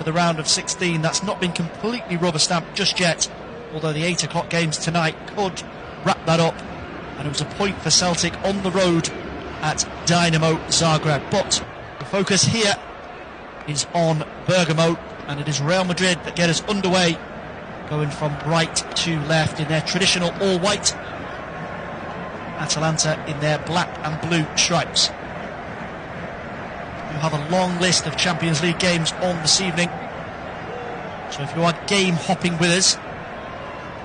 for the round of 16. That's not been completely rubber-stamped just yet, although the 8 o'clock games tonight could wrap that up. And it was a point for Celtic on the road at Dynamo Zagreb. But the focus here is on Bergamo, and it is Real Madrid that get us underway, going from right to left in their traditional all-white, Atalanta in their black and blue stripes. You have a long list of Champions League games on this evening, so if you are game hopping with us,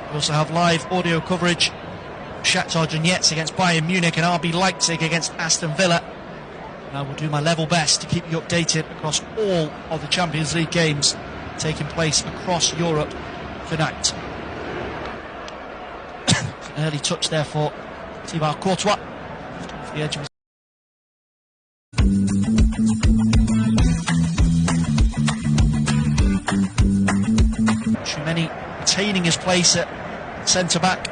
we also have live audio coverage of Shakhtar Donetsk against Bayern Munich and RB Leipzig against Aston Villa. And I will do my level best to keep you updated across all of the Champions League games taking place across Europe tonight. An early touch there for Thibaut Courtois, off the edge of his Tchouameni retaining his place at centre-back.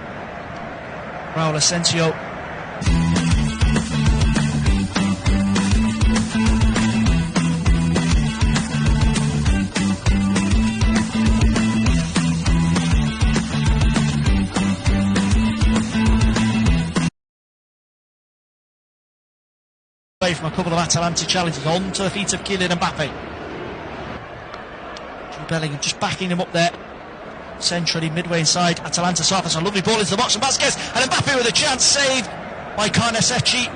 Raul Asensio from a couple of Atalanta challenges on to the feet of Kylian Mbappe. Jude Bellingham just backing him up there centrally midway inside Atalanta's half. That's a lovely ball into the box from Vasquez, and Mbappe with a chance, saved by Carnesecchi.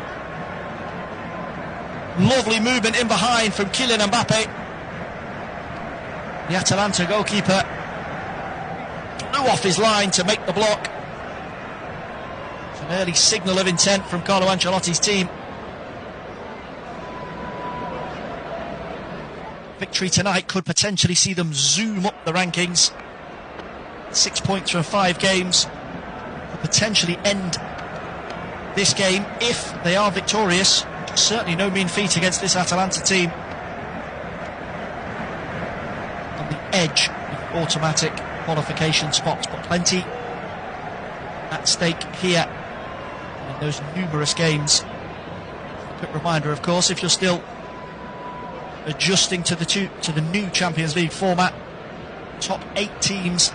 Lovely movement in behind from Kylian Mbappe. The Atalanta goalkeeper flew off his line to make the block. It's an early signal of intent from Carlo Ancelotti's team. Victory tonight could potentially see them zoom up the rankings. 6 points from 5 games. Could potentially end this game if they are victorious. Certainly no mean feat against this Atalanta team. On the edge of automatic qualification spots, but plenty at stake here in those numerous games. A quick reminder, of course, if you're still adjusting to the new Champions League format, top 8 teams,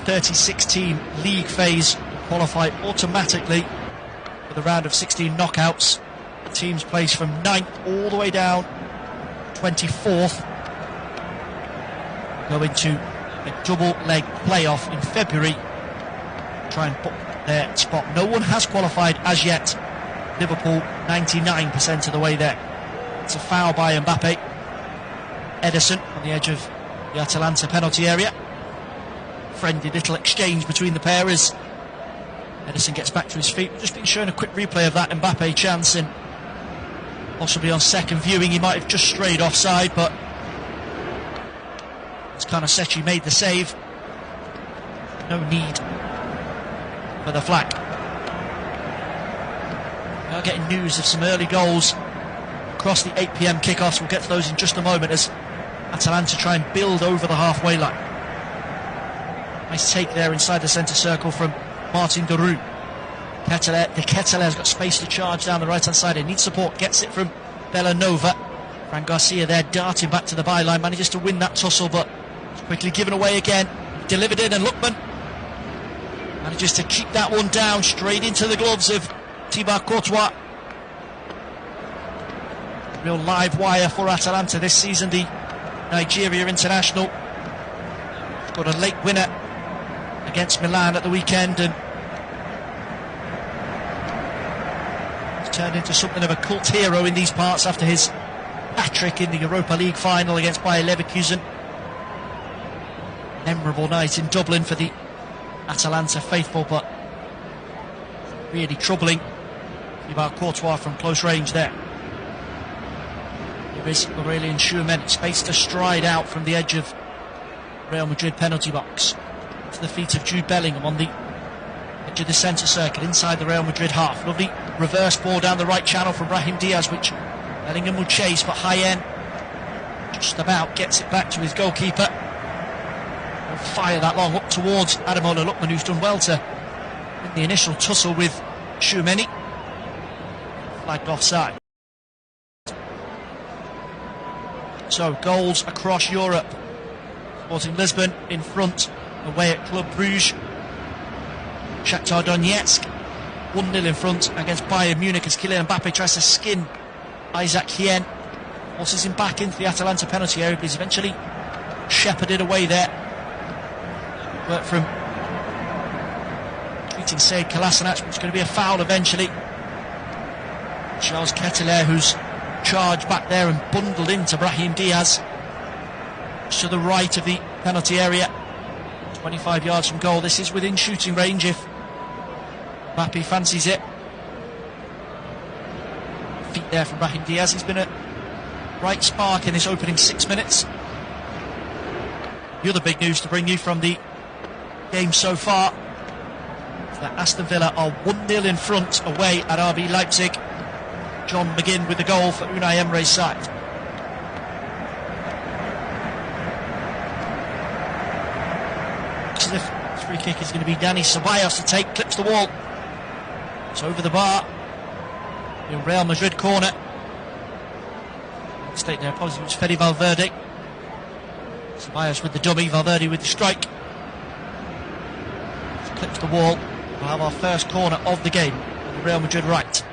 36-team league phase qualify automatically for the round of 16 knockouts. The teams placed from 9th all the way down 24th go into a double leg playoff in February, try and book their spot. No one has qualified as yet. Liverpool 99% of the way there. It's a foul by Mbappe. Ederson on the edge of the Atalanta penalty area. Friendly little exchange between the pair as Ederson gets back to his feet. We've just been showing a quick replay of that Mbappe chance, and possibly on second viewing he might have just strayed offside, but as Carnesecchi made the save, no need for the flag. We are getting news of some early goals across the 8 PM kickoffs. We'll get to those in just a moment as Atalanta try and build over the halfway line. Nice take there inside the centre circle from Martin de Roon. De Keteler's got space to charge down the right hand side. He needs support, gets it from Bellanova. Fran Garcia there darting back to the byline, manages to win that tussle, but it's quickly given away again. Delivered in, and Lookman manages to keep that one down straight into the gloves of Thibaut Courtois. Real live wire for Atalanta this season. The Nigeria international got a late winner against Milan at the weekend, and he's turned into something of a cult hero in these parts after his hat-trick in the Europa League final against Bayer Leverkusen. Memorable night in Dublin for the Atalanta faithful, but really troubling. Thibaut Courtois from close range there. Here is Aurelien Tchouameni, space to stride out from the edge of Real Madrid penalty box to the feet of Jude Bellingham on the edge of the centre circle inside the Real Madrid half. Lovely reverse ball down the right channel from Brahim Diaz, which Bellingham will chase, but high end just about gets it back to his goalkeeper. He'll fire that long up towards Ademola Lookman, who's done well to win the initial tussle with Tchouameni. Flagged offside. So, goals across Europe. Sporting Lisbon in front, away at Club Brugge. Shakhtar Donetsk 1-0 in front against Bayern Munich as Kylian Mbappe tries to skin Isaac Hien. Forces him back into the Atalanta penalty area, but he's eventually shepherded away there. Work from treating Sead Kolasinac, but it's going to be a foul eventually. Charles Ketelaere, who's charged back there and bundled into Brahim Diaz to the right of the penalty area, 25 yards from goal. This is within shooting range if Mbappe fancies it. Feet there from Brahim Diaz. He's been a bright spark in this opening 6 minutes. The other big news to bring you from the game so far is that Aston Villa are 1-0 in front away at RB Leipzig. John McGinn with the goal for Unai Emery's side. Looks as if the free kick is going to be Dani Ceballos to take, clips the wall. It's over the bar. The Real Madrid corner. Mistake there, apologies, it was Fede Valverde. Ceballos with the dummy, Valverde with the strike. Just clips the wall. We'll have our first corner of the game on the Real Madrid right.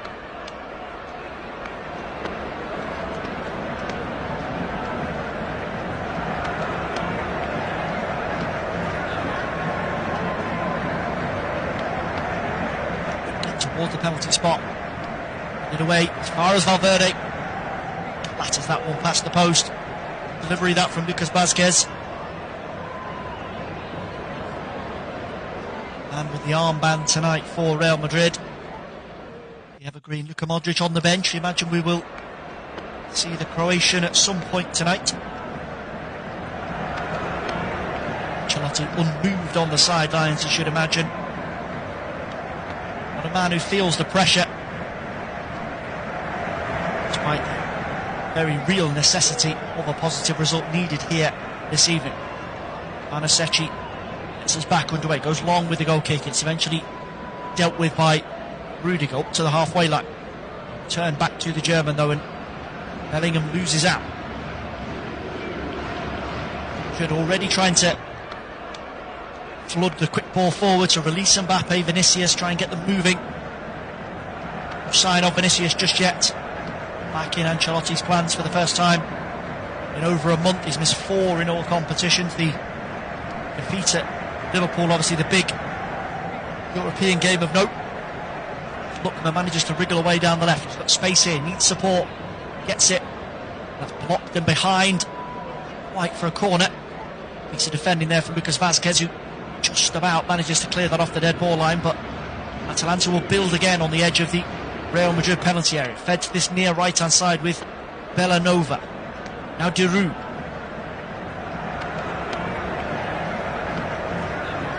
Towards the penalty spot. It away as far as Valverde. Latters that one past the post. Delivery that from Lucas Vazquez. And with the armband tonight for Real Madrid, the evergreen Luka Modric on the bench. You imagine we will see the Croatian at some point tonight. Ancelotti unmoved on the sidelines, you should imagine. Not a man who feels the pressure, despite the very real necessity of a positive result needed here this evening. Manaseci gets us back underway, goes long with the goal kick. It's eventually dealt with by Rudiger up to the halfway line. Turned back to the German though, and Bellingham loses out. Should already trying to flood the quick ball forward to release Mbappe. Vinicius, try and get them moving. No sign of Vinicius just yet. Back in Ancelotti's plans for the first time in over a month. He's missed 4 in all competitions. The defeat at Liverpool, obviously the big European game of note. Lookman manages to wriggle away down the left. He's got space here, needs support, gets it. That's blocked and behind. White for a corner. Piece of defending there from Lucas Vazquez, who just about manages to clear that off the dead ball line, but Atalanta will build again on the edge of the Real Madrid penalty area. Fed to this near right hand side with Bellanova. Now Giroud.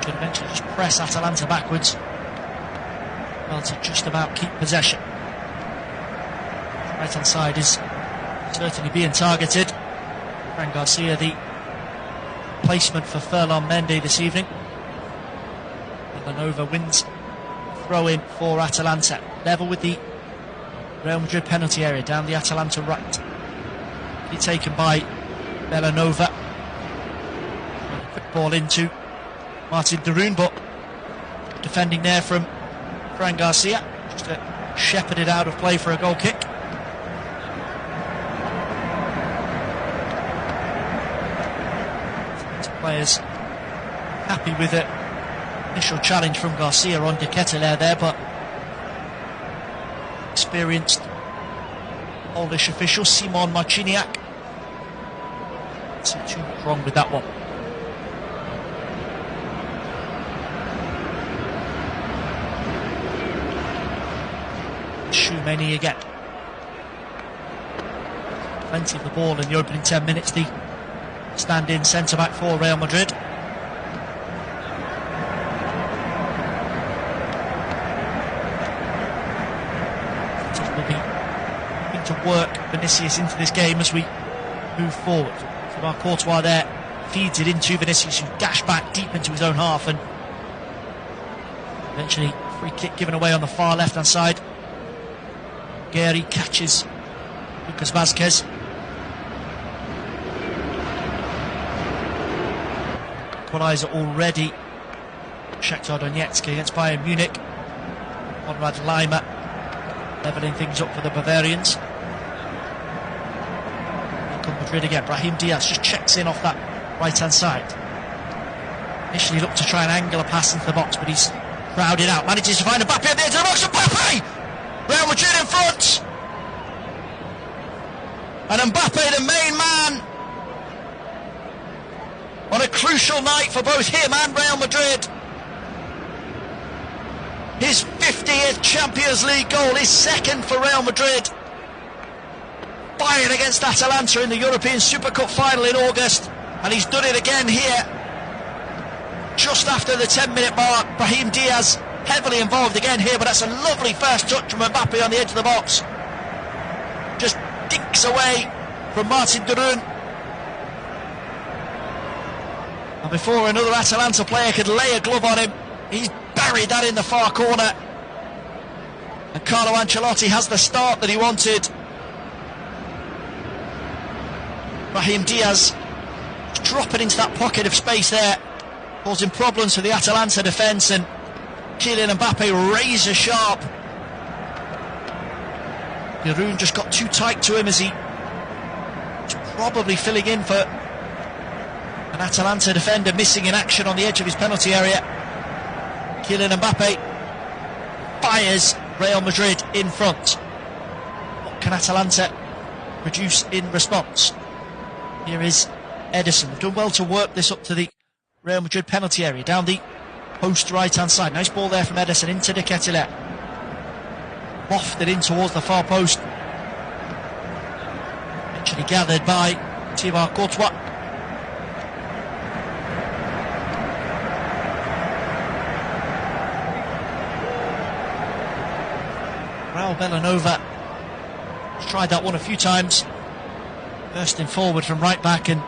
Could eventually just press Atalanta backwards. Well, to just about keep possession. Right hand side is certainly being targeted. Fran Garcia, the placement for Ferland Mendy this evening. Bellanova wins throw in for Atalanta. Level with the Real Madrid penalty area down the Atalanta right. Taken by Bellanova. Quick ball into Martin Darun, but defending there from Fran Garcia. Just shepherded out of play for a goal kick. Players happy with the initial challenge from Garcia on De Ketelaere there, but experienced Polish official Simon Marciniak. See too much wrong with that one. Shoemeni again. Plenty of the ball in the opening 10 minutes. The stand-in centre-back for Real Madrid. We'll be looking to work Vinicius into this game as we move forward. So our Courtois there feeds it into Vinicius, who dashed back deep into his own half, and eventually free kick given away on the far left-hand side. Gary catches Lucas Vazquez. equaliser already. Shakhtar Donetsk against Bayern Munich. Konrad Laimer levelling things up for the Bavarians. Here come Madrid again. Brahim Diaz just checks in off that right-hand side. Initially looked to try and angle a pass into the box, but he's crowded out. Manages to find Mbappe at the edge of the box. Mbappe! Real Madrid in front. And Mbappe, the main man, on a crucial night for both him and Real Madrid. His 50th Champions League goal, his second for Real Madrid. Bayern against Atalanta in the European Super Cup final in August. And he's done it again here. Just after the 10-minute mark, Brahim Diaz heavily involved again here, but that's a lovely first touch from Mbappe on the edge of the box. Just dinks away from Martin de Roon. And before another Atalanta player could lay a glove on him, he's buried that in the far corner. And Carlo Ancelotti has the start that he wanted. Brahim Diaz dropping into that pocket of space there, causing problems for the Atalanta defence, and Kylian Mbappe razor sharp. De Roon just got too tight to him as he was probably filling in for an Atalanta defender missing in action on the edge of his penalty area. Kylian Mbappe fires Real Madrid in front. What can Atalanta produce in response? Here is Ederson. They've done well to work this up to the Real Madrid penalty area, down the post right-hand side. Nice ball there from Ederson into De Ketelaere. Wafted in towards the far post. Eventually gathered by Thibaut Courtois. Raul Bellanova has tried that one a few times, bursting forward from right back and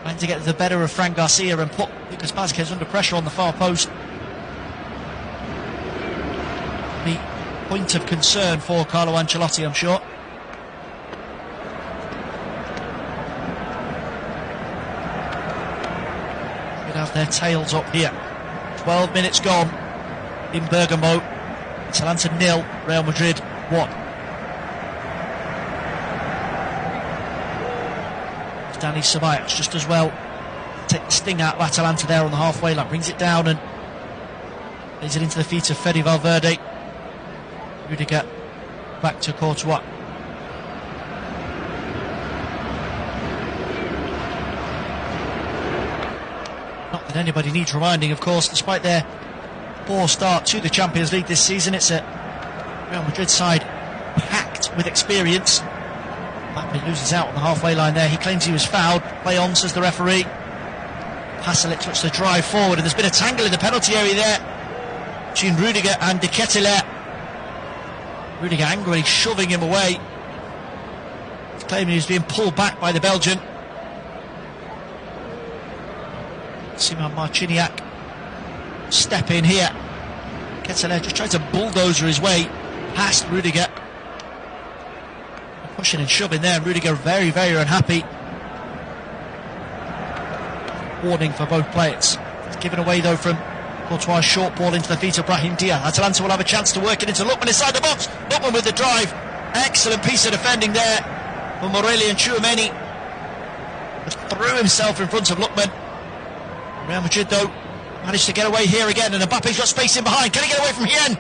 trying to get the better of Fran Garcia and put Lucas Vázquez under pressure on the far post. The point of concern for Carlo Ancelotti, I'm sure. Could have their tails up here. 12 minutes gone in Bergamo. Atalanta 0, Real Madrid 1. Dani Ceballos just as well take the sting out of Atalanta there on the halfway line, brings it down and lays it into the feet of Fede Valverde. Rudiger back to Courtois. Not that anybody needs reminding, of course, despite their poor start to the Champions League this season. It's a Real Madrid side packed with experience. Mbappe loses out on the halfway line there. He claims he was fouled. Play on, says the referee. Pasalic looks to drive forward, and there's been a tangle in the penalty area there between Rudiger and De Ketelaere. Rudiger angrily shoving him away. He's claiming he was being pulled back by the Belgian. Simon Marciniak step in here. Ketelaere just trying to bulldozer his way past Rudiger. Pushing and shoving there, and Rudiger very, very unhappy. Warning for both players. It's given away though from Courtois' short ball into the feet of Brahim Diaz. Atalanta will have a chance to work it into Lookman inside the box. Lookman with the drive. Excellent piece of defending there for Aurélien Tchouameni. Just threw himself in front of Lookman. Real Madrid though managed to get away here again, and Mbappe's got space in behind. Can he get away from Hien?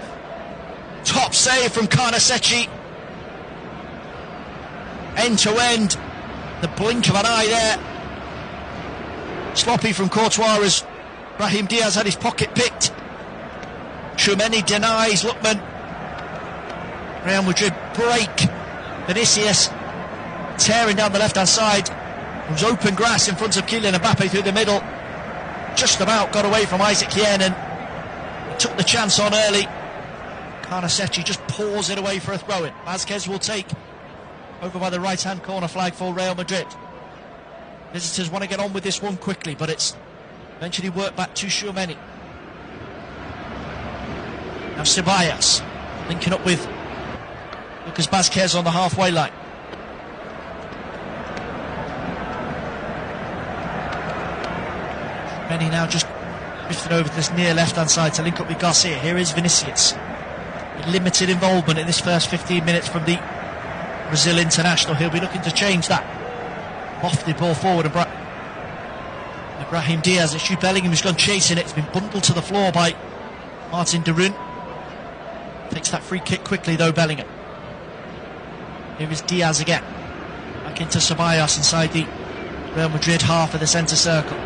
Top save from Carnesecchi. End to end, the blink of an eye there. Sloppy from Courtois as Brahim Diaz had his pocket picked. Tchouameni denies Lookman. Real Madrid break. Vinicius tearing down the left-hand side. It was open grass in front of Kylian Mbappe through the middle. Just about got away from Isaac Hien, and he took the chance on early. Carnesecchi just paws it away for a throw-in. Vázquez will take over by the right-hand corner flag for Real Madrid. Visitors want to get on with this one quickly, but it's eventually worked back to Tchouameni. Now Ceballos linking up with Lucas Vázquez on the halfway line. Benny now just drifted over to this near left-hand side to link up with Garcia. Here is Vinicius. Limited involvement in this first 15 minutes from the Brazil international. He'll be looking to change that. Lofted ball forward, and Brahim Diaz. It's Jude Bellingham who's gone chasing it. It's been bundled to the floor by Martin de Roon. Takes that free kick quickly though, Bellingham. Here is Diaz again. Back into Ceballos inside the Real Madrid half of the centre circle.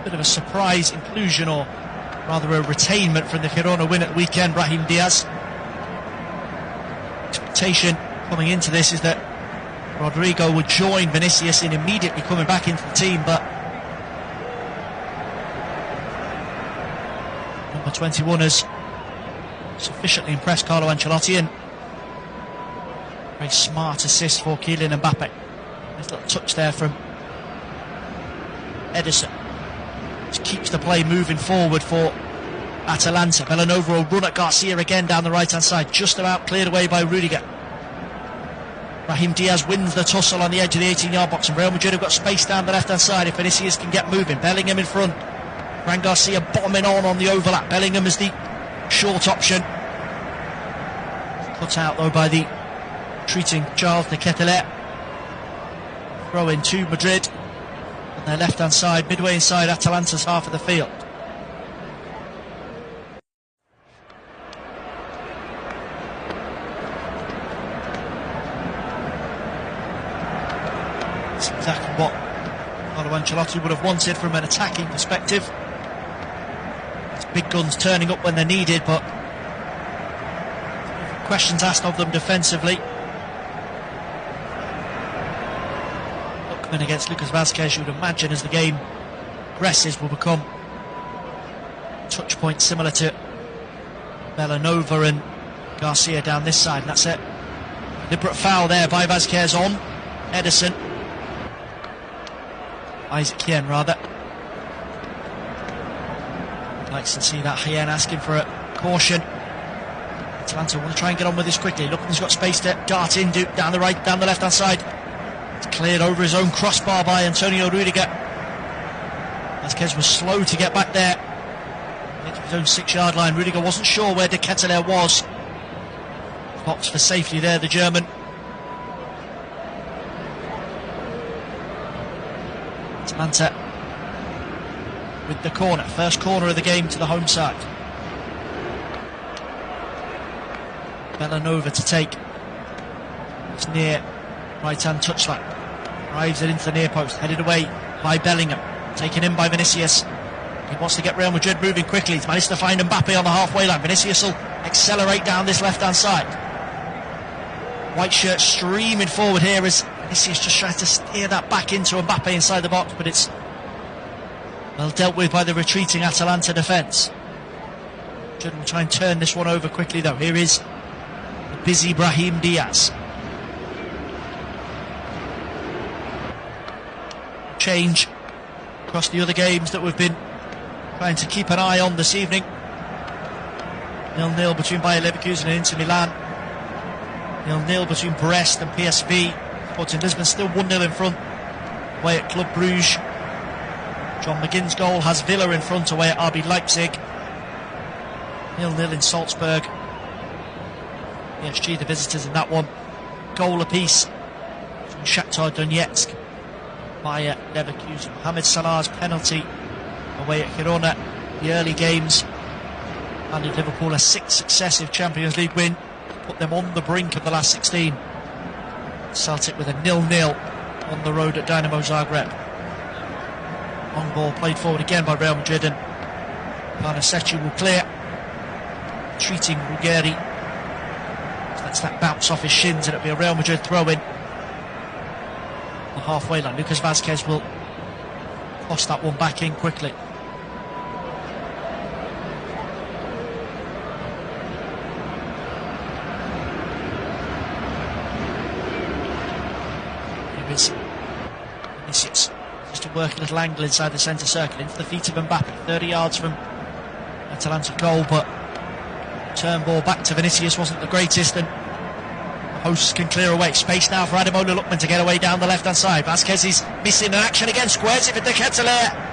Bit of a surprise inclusion, or rather a retainment, from the Girona win at the weekend, Brahim Diaz. Expectation coming into this is that Rodrigo would join Vinicius in immediately coming back into the team, but number 21 has sufficiently impressed Carlo Ancelotti, and very smart assist for Kylian Mbappe. Nice little touch there from Ederson. Just keeps the play moving forward for Atalanta. Villanova will run at Garcia again down the right hand side, just about cleared away by Rudiger. Brahim Diaz wins the tussle on the edge of the 18-yard box, and Real Madrid have got space down the left-hand side if Vinicius can get moving. Bellingham in front. Fran Garcia bombing on the overlap. Bellingham is the short option. Cut out though by the treating Charles de Ketelaere. Throw in to Madrid on their left-hand side, midway inside Atalanta's half of the field. Exactly what Carlo Ancelotti would have wanted from an attacking perspective. It's big guns turning up when they're needed, but questions asked of them defensively. Lookman against Lucas Vazquez, you would imagine, as the game progresses, will become a touch point similar to Villanova and Garcia down this side, and that's it. Deliberate foul there by Vazquez on Ederson. Isaac Hien, rather. Likes to see that Hien asking for a caution. Atalanta want to try and get on with this quickly. Lookman's got space to dart in, down the left hand side. It's cleared over his own crossbar by Antonio Rudiger. Vazquez was slow to get back there. Into his own 6-yard line. Rudiger wasn't sure where de Ketelaere was. Box for safety there, the German. Atalanta with the corner, first corner of the game to the home side. Villanova to take. It's near right-hand touchline. Drives it into the near post, headed away by Bellingham. Taken in by Vinicius. He wants to get Real Madrid moving quickly. He's managed to find Mbappe on the halfway line. Vinicius will accelerate down this left-hand side. White shirt streaming forward here as Vinicius just tries to steer that back into Mbappe inside the box, but it's well dealt with by the retreating Atalanta defence. Madrid will try and turn this one over quickly though. Here is the busy Brahim Diaz. Change across the other games that we've been trying to keep an eye on this evening. 0-0 between Bayer Leverkusen and Inter Milan. 0-0 between Brest and PSV. Sporting Lisbon still 1-0 in front away at Club Brugge. John McGinn's goal has Villa in front away at RB Leipzig. 0-0 in Salzburg. PSG the visitors in that one. Goal apiece from Shakhtar Donetsk via Leverkusen. Mohamed Salah's penalty away at Girona. The early games landed Liverpool a 6th successive Champions League win, put them on the brink of the last 16. Celtic with a 0-0 on the road at Dynamo Zagreb. Long ball played forward again by Real Madrid, and Parnasetti will clear, treating Ruggeri. Lets that bounce off his shins, and it'll be a Real Madrid throw-in. The halfway line. Lucas Vazquez will toss that one back in quickly. Vinicius just a working little angle inside the centre circle into the feet of Mbappe, 30 yards from Atalanta goal, but turn ball back to Vinicius wasn't the greatest, and Hosts can clear away. Space now for Ademola Lookman to get away down the left-hand side. Vasquez is missing an action again. Squares it for De Ketelaere.